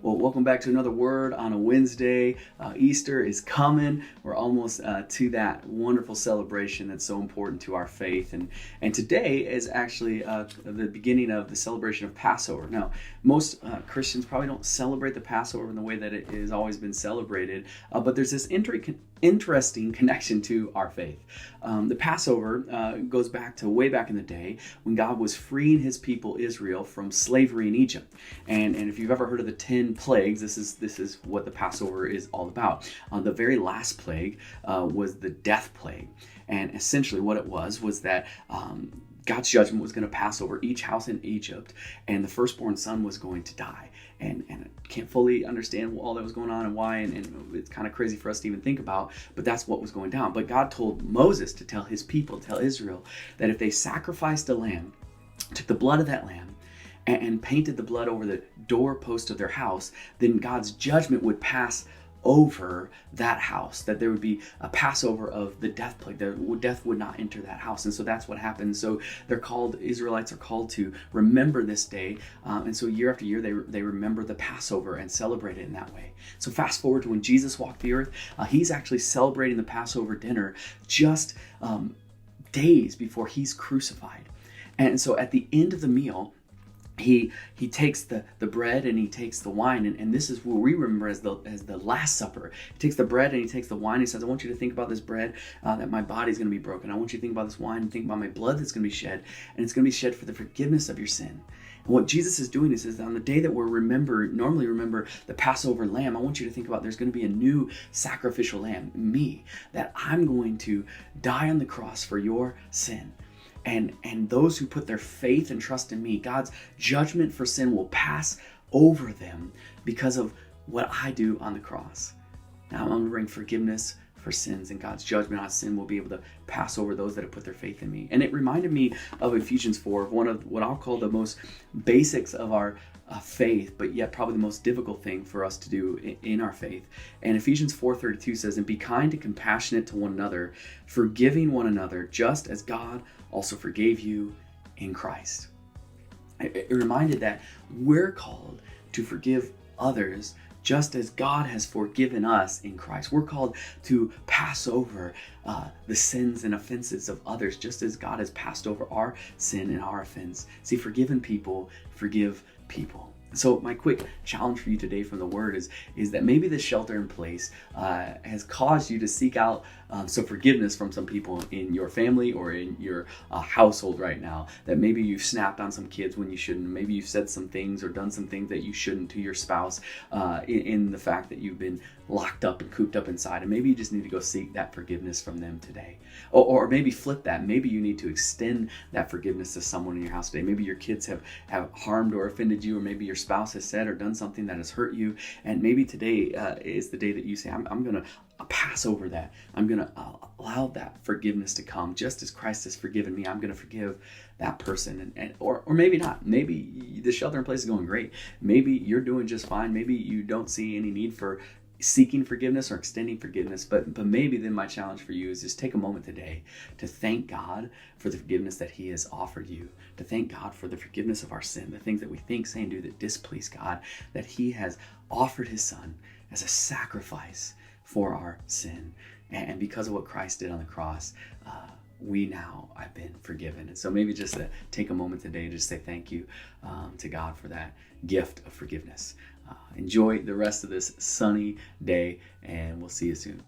Well, welcome back to another Word on a Wednesday. Easter is coming. We're almost to that wonderful celebration that's so important to our faith. And today is actually the beginning of the celebration of Passover. Now, most Christians probably don't celebrate the Passover in the way that it has always been celebrated, but there's this interesting connection to our faith. The Passover goes back to way back in the day when God was freeing his people Israel from slavery in Egypt. And if you've ever heard of the 10 plagues, this is what the Passover is all about. The very last plague was the death plague. And essentially what it was that God's judgment was going to pass over each house in Egypt, and the firstborn son was going to die. And I can't fully understand all that was going on and why, and it's kind of crazy for us to even think about, but that's what was going down. But God told Moses to tell his people, tell Israel, that if they sacrificed a lamb, took the blood of that lamb, and painted the blood over the doorpost of their house, then God's judgment would pass over that house, that there would be a Passover of the death plague. Death would not enter that house. And so that's what happened. So Israelites are called to remember this day. And so year after year, they remember the Passover and celebrate it in that way. So fast forward to when Jesus walked the earth, he's actually celebrating the Passover dinner just days before he's crucified. And so at the end of the meal, he takes the bread and he takes the wine, and this is what we remember as the Last Supper. He takes the bread and he takes the wine. He says, I want you to think about this bread, that my body is going to be broken. I want you to think about this wine and think about my blood that's going to be shed, and it's going to be shed for the forgiveness of your sin. And what Jesus is doing is on the day that we're normally remember the Passover lamb, I want you to think about there's going to be a new sacrificial lamb, me, that I'm going to die on the cross for your sin. And those who put their faith and trust in me, God's judgment for sin will pass over them because of what I do on the cross. Now I'm going to bring forgiveness for sins, and God's judgment on sin will be able to pass over those that have put their faith in me. And it reminded me of Ephesians 4, of one of what I'll call the most basics of our faith, but yet probably the most difficult thing for us to do in our faith. And Ephesians 4:32 says, and be kind and compassionate to one another, forgiving one another, just as God also forgave you in Christ. It reminded that we're called to forgive others just as God has forgiven us in Christ. We're called to pass over the sins and offenses of others just as God has passed over our sin and our offense. See, forgiven people forgive people. So my quick challenge for you today from the Word is that maybe the shelter in place has caused you to seek out some forgiveness from some people in your family or in your household right now. That maybe you've snapped on some kids when you shouldn't. Maybe you've said some things or done some things that you shouldn't to your spouse in the fact that you've been locked up and cooped up inside. And maybe you just need to go seek that forgiveness from them today. Or maybe flip that. Maybe you need to extend that forgiveness to someone in your house today. Maybe your kids have harmed or offended you, or maybe your spouse has said or done something that has hurt you. And maybe today is the day that you say, I'm going to pass over that. I'm going to allow that forgiveness to come. Just as Christ has forgiven me, I'm going to forgive that person. Or maybe not. Maybe the shelter in place is going great. Maybe you're doing just fine. Maybe you don't see any need for seeking forgiveness or extending forgiveness, but maybe then my challenge for you is just take a moment today to thank God for the forgiveness that he has offered you, to thank God for the forgiveness of our sin, the things that we think, say, and do that displease God, that he has offered his son as a sacrifice for our sin. And because of what Christ did on the cross, we now have been forgiven. And so maybe just take a moment today to just say thank you to God for that gift of forgiveness. Enjoy the rest of this sunny day, and we'll see you soon.